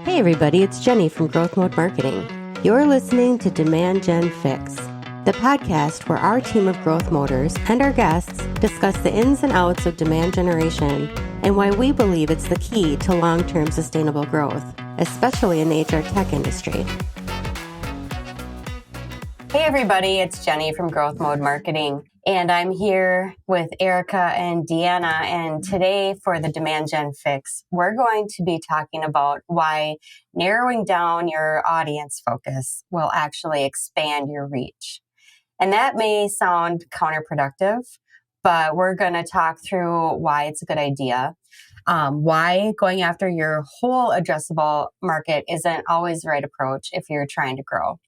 Hey everybody, it's Jenny from Growth Mode Marketing. You're listening to Demand Gen Fix, the podcast where our team of growth moders and our guests discuss the ins and outs of demand generation and why we believe it's the key to long-term sustainable growth, especially in the HR tech industry. Hey everybody, it's Jenny from Growth Mode Marketing, and I'm here with Erica and Deanna, and today for the Demand Gen Fix, we're going to be talking about why narrowing down your audience focus will actually expand your reach. And that may sound counterproductive, but we're going to talk through why it's a good idea, why going after your whole addressable market isn't always the right approach if you're trying to grow.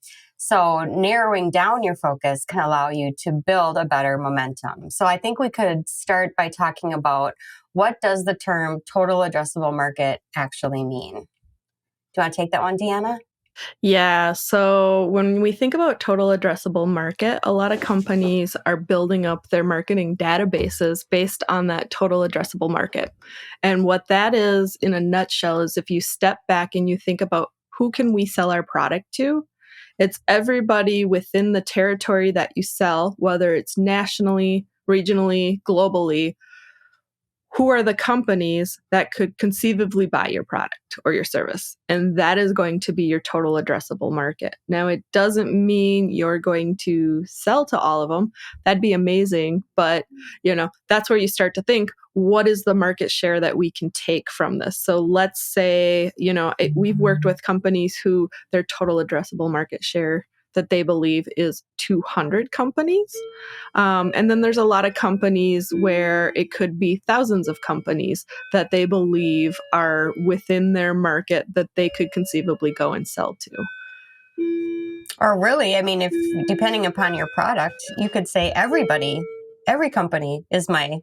So narrowing down your focus can allow you to build a better momentum. So I think we could start by talking about what does the term total addressable market actually mean? Do you want to take that one, Deanna? Yeah, so when we think about total addressable market, a lot of companies are building up their marketing databases based on that total addressable market. And what that is in a nutshell is if you step back and you think about who can we sell our product to, it's everybody within the territory that you sell, whether it's nationally, regionally, globally. Who are the companies that could conceivably buy your product or your service? And that is going to be your total addressable market. Now, it doesn't mean you're going to sell to all of them. That'd be amazing. But, that's where you start to think, what is the market share that we can take from this? So let's say, we've worked with companies who their total addressable market share that they believe is 200 companies. And then there's a lot of companies where it could be thousands of companies that they believe are within their market that they could conceivably go and sell to. Or really, if depending upon your product, you could say every company is my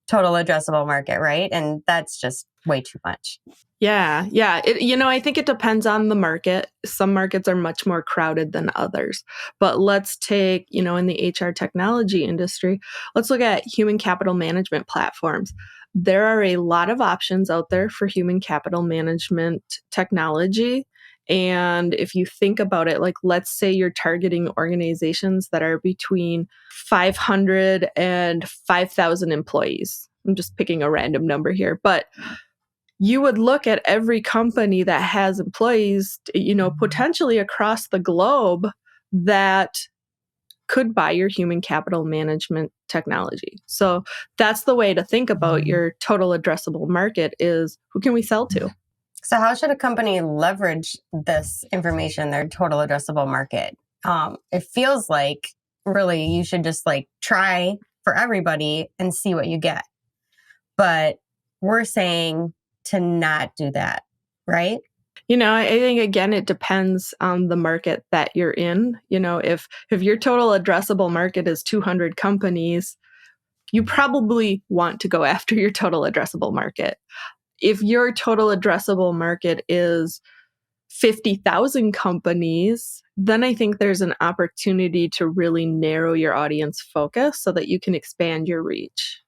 total addressable market, right? And that's just way too much. Yeah. I think it depends on the market. Some markets are much more crowded than others. But let's take, in the HR technology industry, let's look at human capital management platforms. There are a lot of options out there for human capital management technology. And if you think about it, like let's say you're targeting organizations that are between 500 and 5,000 employees. I'm just picking a random number here, but you would look at every company that has employees, potentially across the globe that could buy your human capital management technology. So that's the way to think about your total addressable market is who can we sell to? So how should a company leverage this information, their total addressable market? It feels like really you should just try for everybody and see what you get. But we're saying to not do that, right? I think, again, it depends on the market that you're in. If your total addressable market is 200 companies, you probably want to go after your total addressable market. If your total addressable market is 50,000 companies, then I think there's an opportunity to really narrow your audience focus so that you can expand your reach.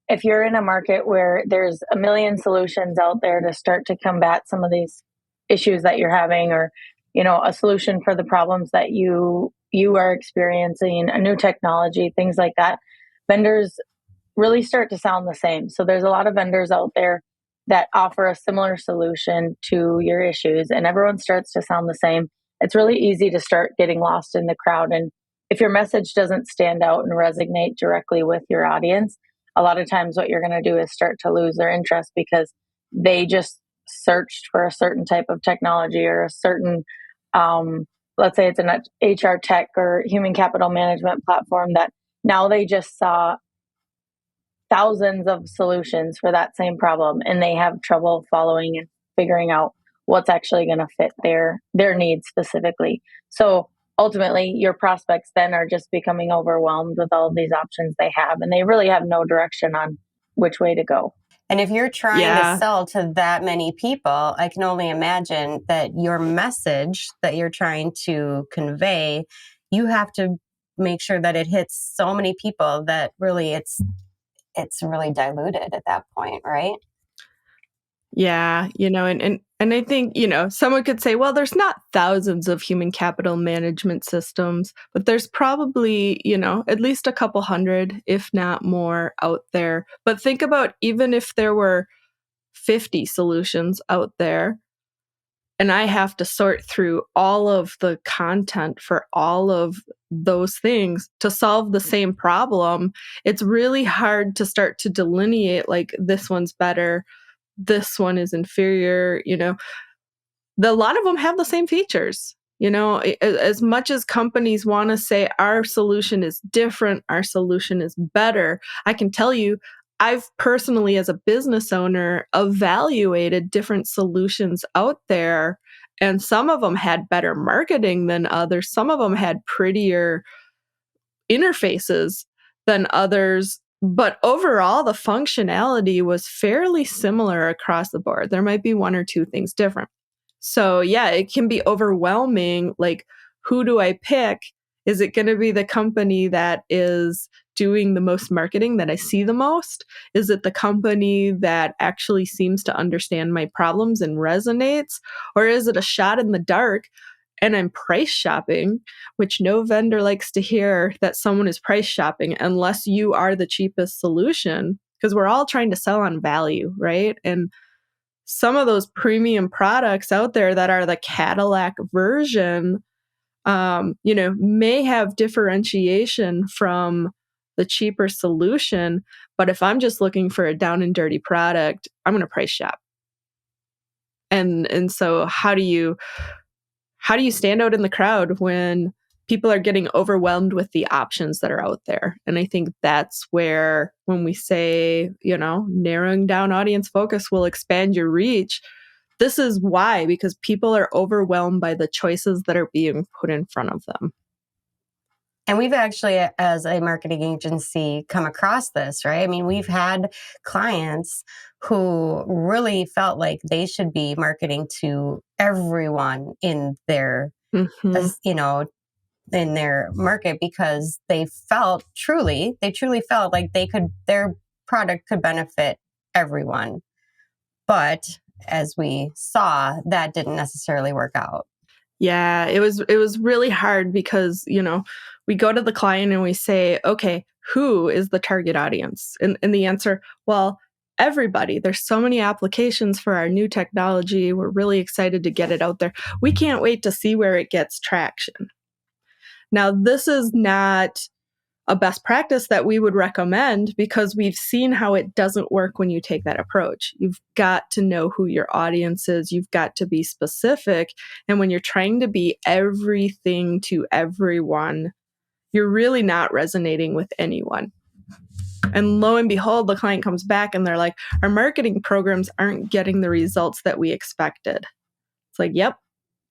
If you're in a market where there's a million solutions out there to start to combat some of these issues that you're having, or, a solution for the problems that you are experiencing, a new technology, things like that, vendors really start to sound the same. So there's a lot of vendors out there that offer a similar solution to your issues, and everyone starts to sound the same. It's really easy to start getting lost in the crowd. And if your message doesn't stand out and resonate directly with your audience, a lot of times what you're going to do is start to lose their interest because they just searched for a certain type of technology or a certain, let's say it's an HR tech or human capital management platform, that now they just saw thousands of solutions for that same problem and they have trouble following and figuring out what's actually going to fit their needs specifically. So ultimately, your prospects then are just becoming overwhelmed with all of these options they have, and they really have no direction on which way to go. And if you're trying to sell to that many people, I can only imagine that your message that you're trying to convey, you have to make sure that it hits so many people that really it's really diluted at that point, right? Yeah, and I think, someone could say, well, there's not thousands of human capital management systems, but there's probably, at least a couple hundred, if not more, out there. But think about even if there were 50 solutions out there, and I have to sort through all of the content for all of those things to solve the same problem, it's really hard to start to delineate like this one's better, this one is inferior. A lot of them have the same features. As much as companies want to say our solution is different, our solution is better, I can tell you, I've personally, as a business owner, evaluated different solutions out there, and some of them had better marketing than others. Some of them had prettier interfaces than others. But overall, the functionality was fairly similar across the board. There might be one or two things different. So yeah, it can be overwhelming. Like, who do I pick? Is it going to be the company that is doing the most marketing that I see the most? Is it the company that actually seems to understand my problems and resonates? Or is it a shot in the dark and I'm price shopping, which no vendor likes to hear that someone is price shopping unless you are the cheapest solution, because we're all trying to sell on value, right? And some of those premium products out there that are the Cadillac version, may have differentiation from the cheaper solution. But if I'm just looking for a down and dirty product, I'm going to price shop. And so how do you stand out in the crowd when people are getting overwhelmed with the options that are out there? And I think that's where, when we say, narrowing down audience focus will expand your reach, this is why, because people are overwhelmed by the choices that are being put in front of them. And we've actually, as a marketing agency, come across this, right? I mean, we've had clients who really felt like they should be marketing to everyone in their, in their market, because they truly felt like their product could benefit everyone. But as we saw, that didn't necessarily work out. Yeah, it was really hard because, we go to the client and we say, okay, who is the target audience? And the answer, well, everybody. There's so many applications for our new technology. We're really excited to get it out there. We can't wait to see where it gets traction. Now, this is not a best practice that we would recommend, because we've seen how it doesn't work when you take that approach. You've got to know who your audience is. You've got to be specific. And when you're trying to be everything to everyone, you're really not resonating with anyone. And lo and behold, the client comes back and they're like, our marketing programs aren't getting the results that we expected. It's like, yep,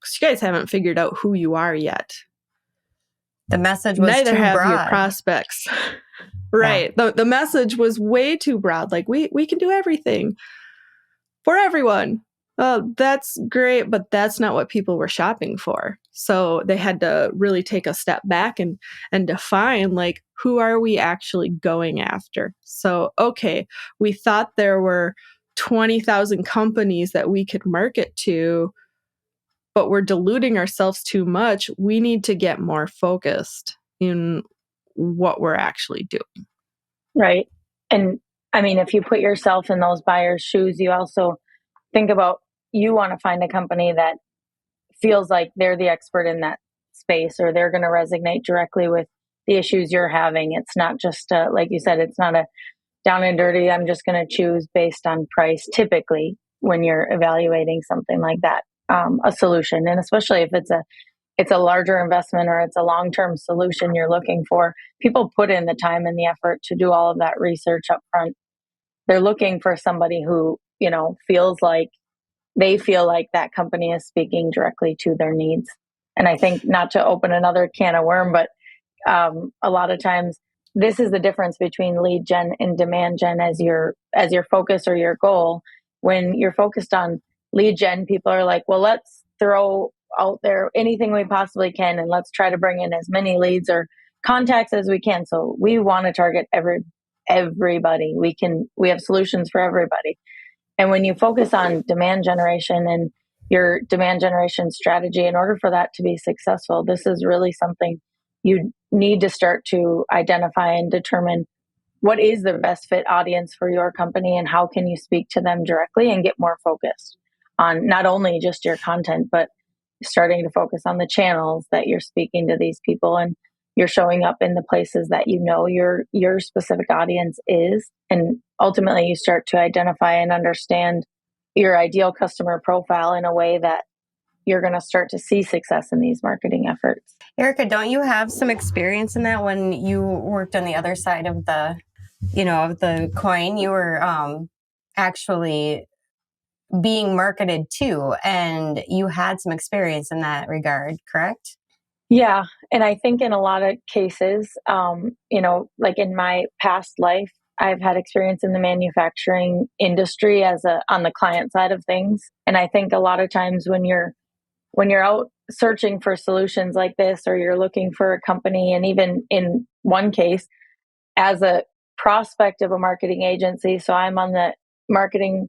because you guys haven't figured out who you are yet. The message was neither too have broad. Your prospects. Right. Yeah. The message was way too broad. Like, we can do everything for everyone. That's great, but that's not what people were shopping for. So they had to really take a step back and define, like, who are we actually going after? So, okay, we thought there were 20,000 companies that we could market to, but we're diluting ourselves too much. We need to get more focused in what we're actually doing. Right. And I mean, if you put yourself in those buyers' shoes, you also think about, you want to find a company that feels like they're the expert in that space, or they're going to resonate directly with the issues you're having. It's not just, like you said, it's not a down and dirty, I'm just going to choose based on price, typically, when you're evaluating something like that, a solution. And especially if it's a larger investment or it's a long-term solution you're looking for, people put in the time and the effort to do all of that research up front. They're looking for somebody who, feels like that company is speaking directly to their needs. And I think, not to open another can of worm, but a lot of times this is the difference between lead gen and demand gen as your focus or your goal. When you're focused on lead gen, people are like, well, let's throw out there anything we possibly can, and let's try to bring in as many leads or contacts as we can. So we want to target everybody. We have solutions for everybody. And when you focus on demand generation and your demand generation strategy, in order for that to be successful, this is really something you need to start to identify and determine what is the best fit audience for your company and how can you speak to them directly and get more focused on not only just your content, but starting to focus on the channels that you're speaking to these people, and you're showing up in the places that you know your specific audience is, and ultimately you start to identify and understand your ideal customer profile in a way that you're going to start to see success in these marketing efforts. Erica, don't you have some experience in that when you worked on the other side of the of the coin? You were actually being marketed to, and you had some experience in that regard, correct? Yeah. And I think in a lot of cases, like in my past life, I've had experience in the manufacturing industry on the client side of things. And I think a lot of times when you're out searching for solutions like this, or you're looking for a company, and even in one case, as a prospect of a marketing agency, so I'm on the marketing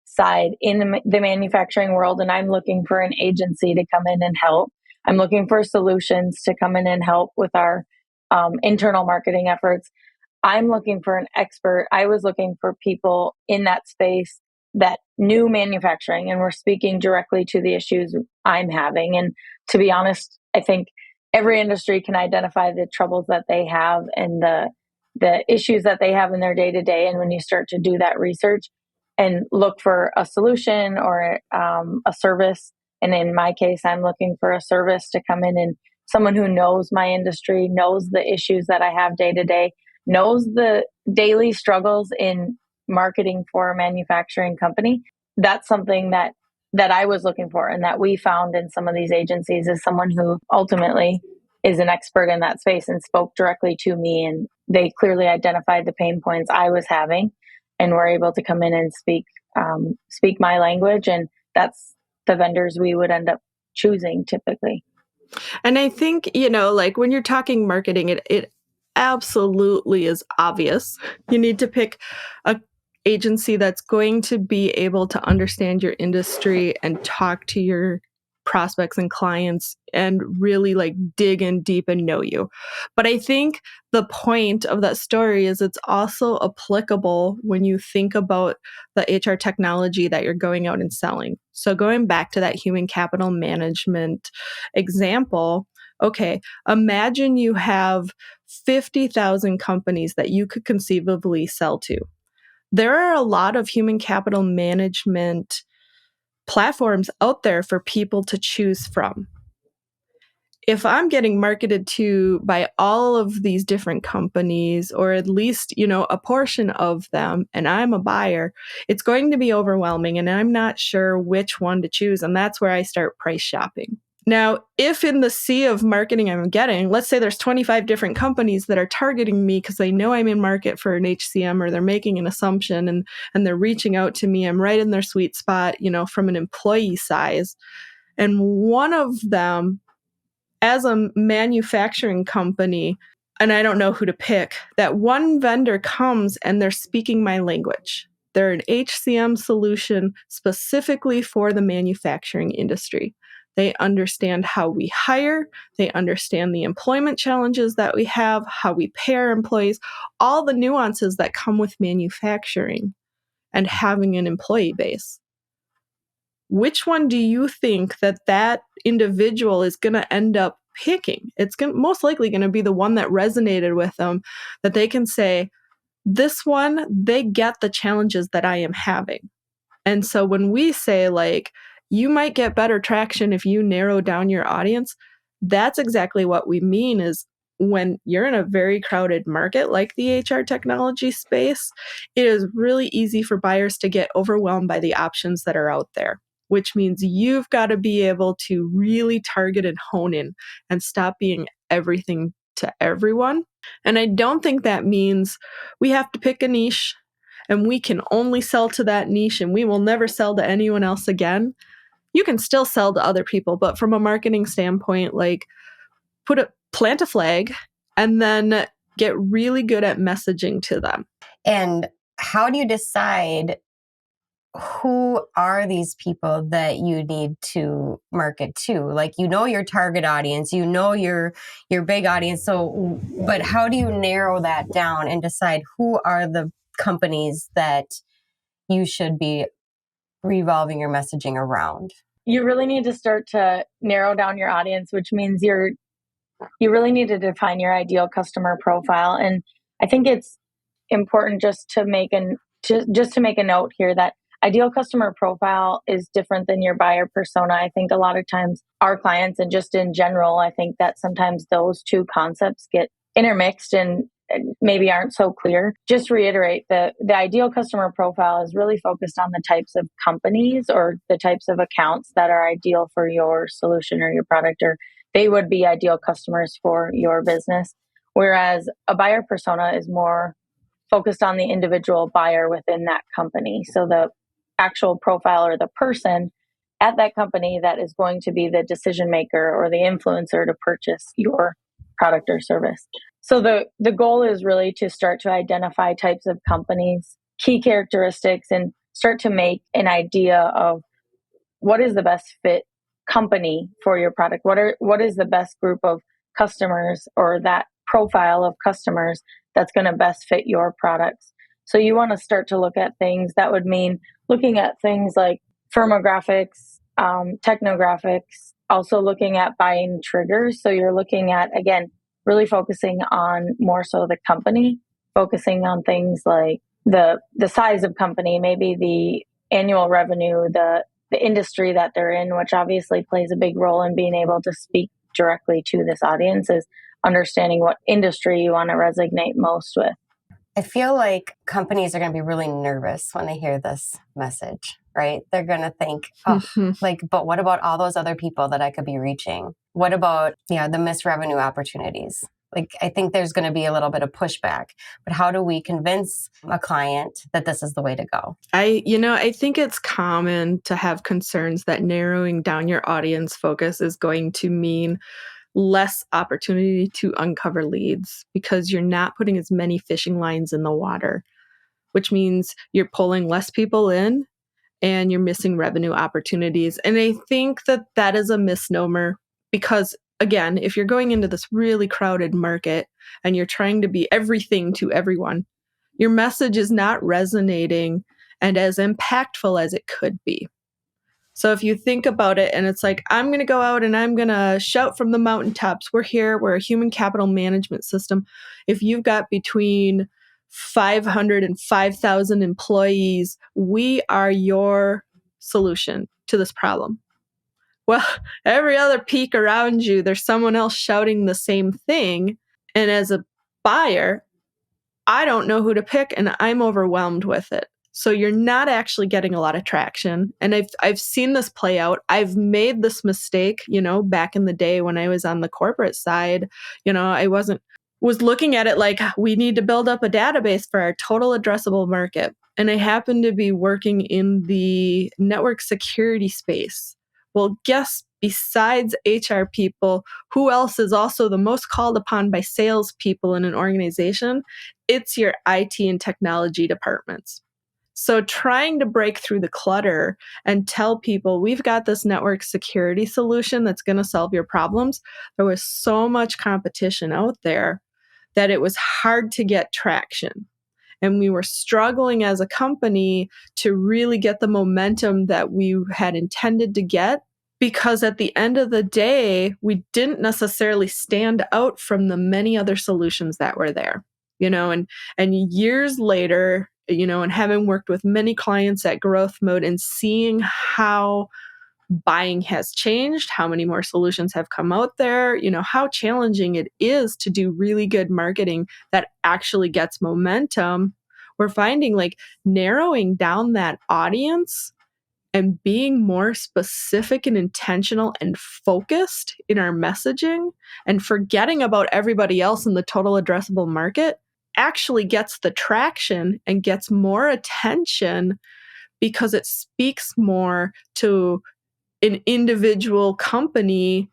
side in the manufacturing world, and I'm looking for an agency to come in and help. I'm looking for solutions to come in and help with our internal marketing efforts. I'm looking for an expert. I was looking for people in that space that knew manufacturing and were speaking directly to the issues I'm having. And to be honest, I think every industry can identify the troubles that they have and the issues that they have in their day to day. And when you start to do that research and look for a solution or a service, and in my case, I'm looking for a service to come in, and someone who knows my industry, knows the issues that I have day to day, knows the daily struggles in marketing for a manufacturing company. That's something that I was looking for, and that we found in some of these agencies, is someone who ultimately is an expert in that space and spoke directly to me, and they clearly identified the pain points I was having and were able to come in and speak my language. And that's the vendors we would end up choosing typically. And I think, like when you're talking marketing, it absolutely is obvious. You need to pick a agency that's going to be able to understand your industry and talk to your prospects and clients and really like dig in deep and know you. But I think the point of that story is it's also applicable when you think about the HR technology that you're going out and selling. So going back to that human capital management example, okay, imagine you have 50,000 companies that you could conceivably sell to. There are a lot of human capital management platforms out there for people to choose from. If I'm getting marketed to by all of these different companies, or at least, a portion of them, and I'm a buyer, it's going to be overwhelming and I'm not sure which one to choose. And that's where I start price shopping. Now, if in the sea of marketing I'm getting, let's say there's 25 different companies that are targeting me because they know I'm in market for an HCM, or they're making an assumption and they're reaching out to me, I'm right in their sweet spot, from an employee size. And one of them, as a manufacturing company, and I don't know who to pick, that one vendor comes and they're speaking my language. They're an HCM solution specifically for the manufacturing industry. They understand how we hire. They understand the employment challenges that we have, how we pay our employees, all the nuances that come with manufacturing and having an employee base. Which one do you think that individual is going to end up picking? It's most likely going to be the one that resonated with them, that they can say, this one, they get the challenges that I am having. And so when we say, like, you might get better traction if you narrow down your audience, that's exactly what we mean. Is when you're in a very crowded market like the HR technology space, it is really easy for buyers to get overwhelmed by the options that are out there, which means you've got to be able to really target and hone in and stop being everything to everyone. And I don't think that means we have to pick a niche and we can only sell to that niche and we will never sell to anyone else again. You can still sell to other people, but from a marketing standpoint, like plant a flag and then get really good at messaging to them. And how do you decide who are these people that you need to market to? Like, your target audience, your big audience. So, but how do you narrow that down and decide who are the companies that you should be revolving your messaging around? You really need to start to narrow down your audience, which means you really need to define your ideal customer profile. And I think it's important just to make a note here that ideal customer profile is different than your buyer persona. I think a lot of times our clients, and just in general, I think that sometimes those two concepts get intermixed and maybe aren't so clear. Just reiterate the ideal customer profile is really focused on the types of companies or the types of accounts that are ideal for your solution or your product, or they would be ideal customers for your business. Whereas a buyer persona is more focused on the individual buyer within that company. So the actual profile or the person at that company that is going to be the decision maker or the influencer to purchase your product or service. So the goal is really to start to identify types of companies, key characteristics, and start to make an idea of what is the best fit company for your product. What is the best group of customers or that profile of customers that's going to best fit your products. So you want to start to look at things that would mean looking at things like firmographics, technographics, also looking at buying triggers. So you're looking at, again, really focusing on more so the company, focusing on things like the size of company, maybe the annual revenue, the industry that they're in, which obviously plays a big role in being able to speak directly to this audience, is understanding what industry you want to resonate most with. I feel like companies are going to be really nervous when they hear this message, right? They're going to think, but what about all those other people that I could be reaching? What about, the missed revenue opportunities? Like, I think there's going to be a little bit of pushback, but how do we convince a client that this is the way to go? I think it's common to have concerns that narrowing down your audience focus is going to mean less opportunity to uncover leads because you're not putting as many fishing lines in the water, which means you're pulling less people in and you're missing revenue opportunities. And I think that is a misnomer because, again, if you're going into this really crowded market and you're trying to be everything to everyone, your message is not resonating and as impactful as it could be. So if you think about it and it's like, I'm going to go out and I'm going to shout from the mountaintops, we're here, we're a human capital management system. If you've got between 500 and 5,000 employees, we are your solution to this problem. Well, every other peak around you, there's someone else shouting the same thing. And as a buyer, I don't know who to pick and I'm overwhelmed with it. So you're not actually getting a lot of traction. And I've seen this play out. I've made this mistake, back in the day when I was on the corporate side. I was looking at it like we need to build up a database for our total addressable market. And I happened to be working in the network security space. Well, guess besides HR people, who else is also the most called upon by salespeople in an organization? It's your IT and technology departments. So trying to break through the clutter and tell people we've got this network security solution that's going to solve your problems, there was so much competition out there that it was hard to get traction. And we were struggling as a company to really get the momentum that we had intended to get, because at the end of the day, we didn't necessarily stand out from the many other solutions that were there. And years later, and having worked with many clients at growth mode and seeing how buying has changed, how many more solutions have come out there, how challenging it is to do really good marketing that actually gets momentum, we're finding like narrowing down that audience and being more specific and intentional and focused in our messaging and forgetting about everybody else in the total addressable market actually gets the traction and gets more attention because it speaks more to an individual company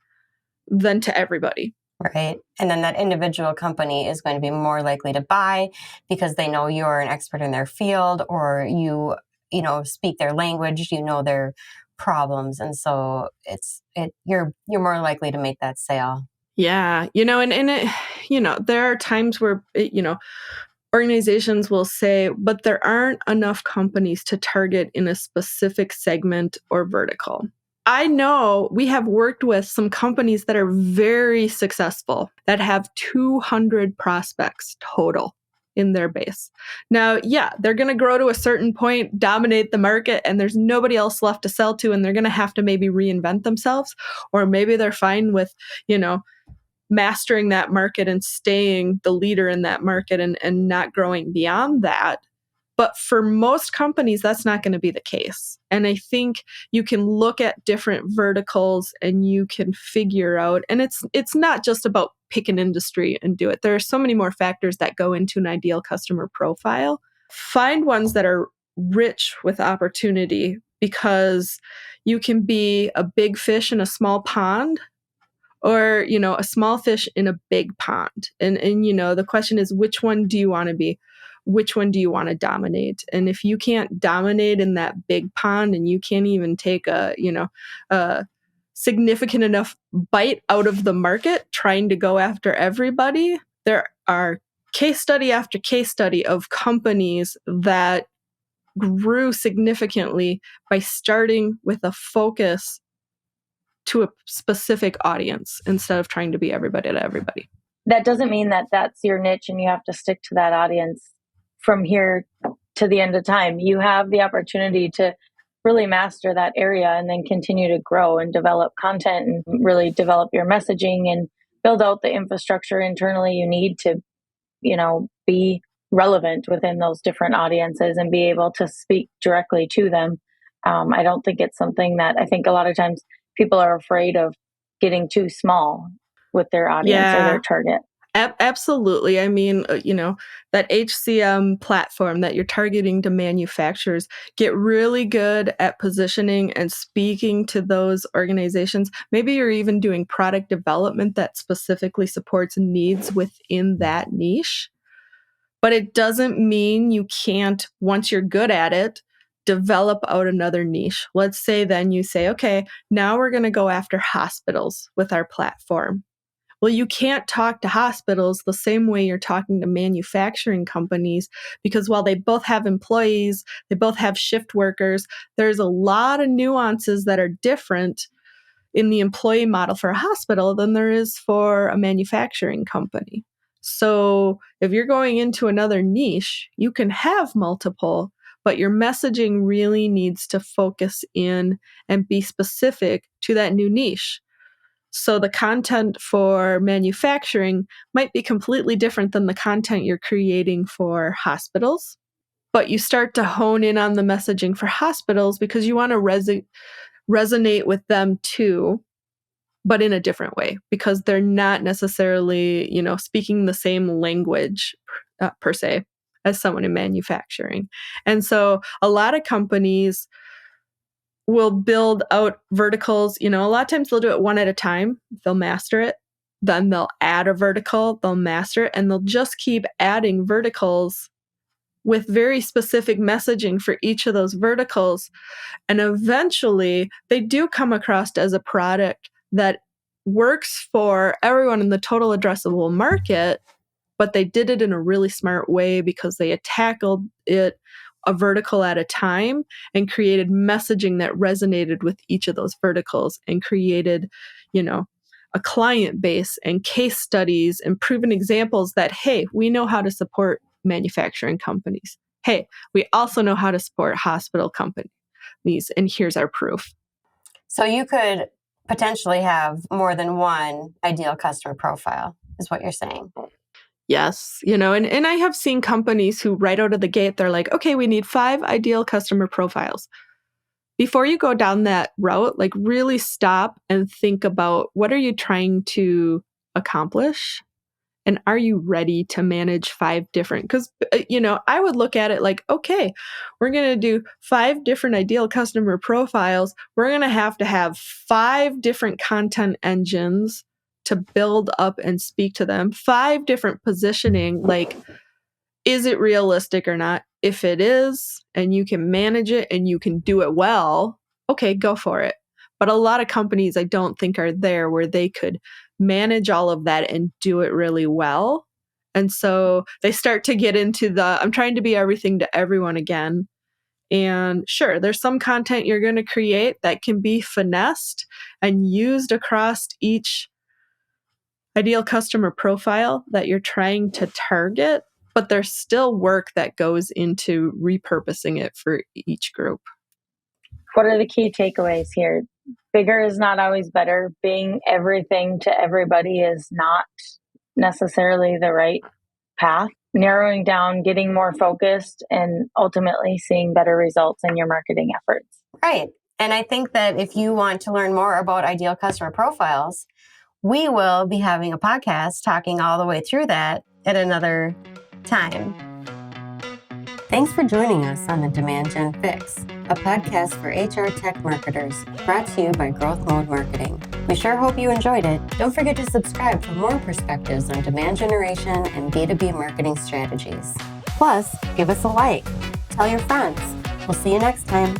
than to everybody. Right. And then that individual company is going to be more likely to buy because they know you're an expert in their field, or you speak their language, their problems. And so you're more likely to make that sale. Yeah. And it, there are times where, organizations will say, but there aren't enough companies to target in a specific segment or vertical. I know we have worked with some companies that are very successful that have 200 prospects total in their base. Now, yeah, they're going to grow to a certain point, dominate the market, and there's nobody else left to sell to, and they're going to have to maybe reinvent themselves, or maybe they're fine with, mastering that market and staying the leader in that market and not growing beyond that. But for most companies, that's not going to be the case. And I think you can look at different verticals and you can figure out, and it's not just about pick an industry and do it. There are so many more factors that go into an ideal customer profile. Find ones that are rich with opportunity, because you can be a big fish in a small pond, or a small fish in a big pond. And the question is, which one do you want to be? Which one do you want to dominate? And if you can't dominate in that big pond, and you can't even take a significant enough bite out of the market trying to go after everybody, there are case study after case study of companies that grew significantly by starting with a focus to a specific audience instead of trying to be everybody to everybody. That doesn't mean that that's your niche and you have to stick to that audience from here to the end of time. You have the opportunity to really master that area and then continue to grow and develop content and really develop your messaging and build out the infrastructure internally you need to, be relevant within those different audiences and be able to speak directly to them. I don't think it's something that I think a lot of times people are afraid of getting too small with their audience or their target. Absolutely. I mean, that HCM platform that you're targeting to manufacturers, get really good at positioning and speaking to those organizations. Maybe you're even doing product development that specifically supports needs within that niche. But it doesn't mean you can't, once you're good at it, develop out another niche. Let's say then you say, okay, now we're going to go after hospitals with our platform. Well, you can't talk to hospitals the same way you're talking to manufacturing companies, because while they both have employees, they both have shift workers, there's a lot of nuances that are different in the employee model for a hospital than there is for a manufacturing company. So if you're going into another niche, you can have multiple, but your messaging really needs to focus in and be specific to that new niche. So the content for manufacturing might be completely different than the content you're creating for hospitals, but you start to hone in on the messaging for hospitals because you want to resonate with them too, but in a different way, because they're not necessarily, speaking the same language per se as someone in manufacturing. And so a lot of companies will build out verticals. A lot of times they'll do it one at a time. They'll master it. Then they'll add a vertical, they'll master it, and they'll just keep adding verticals with very specific messaging for each of those verticals. And eventually they do come across as a product that works for everyone in the total addressable market, but they did it in a really smart way because they had tackled it a vertical at a time and created messaging that resonated with each of those verticals and created, a client base and case studies and proven examples that, hey, we know how to support manufacturing companies. Hey, we also know how to support hospital companies, and here's our proof. So you could potentially have more than one ideal customer profile, is what you're saying. Yes. And I have seen companies who right out of the gate, they're like, okay, we need 5 ideal customer profiles. Before you go down that route, really stop and think about, what are you trying to accomplish? And are you ready to manage 5 different? Because, I would look at it like, okay, we're going to do 5 different ideal customer profiles. We're going to have 5 different content engines to build up and speak to them, 5 different positioning. Is it realistic or not? If it is, and you can manage it and you can do it well, okay, go for it. But a lot of companies I don't think are there where they could manage all of that and do it really well. And so they start to get into I'm trying to be everything to everyone again. And sure, there's some content you're going to create that can be finessed and used across each ideal customer profile that you're trying to target, but there's still work that goes into repurposing it for each group. What are the key takeaways here? Bigger is not always better. Being everything to everybody is not necessarily the right path. Narrowing down, getting more focused, and ultimately seeing better results in your marketing efforts. Right. And I think that if you want to learn more about ideal customer profiles, we will be having a podcast talking all the way through that at another time. Thanks for joining us on the Demand Gen Fix, a podcast for HR tech marketers, brought to you by Growth Mode Marketing. We sure hope you enjoyed it. Don't forget to subscribe for more perspectives on demand generation and B2B marketing strategies. Plus, give us a like. Tell your friends. We'll see you next time.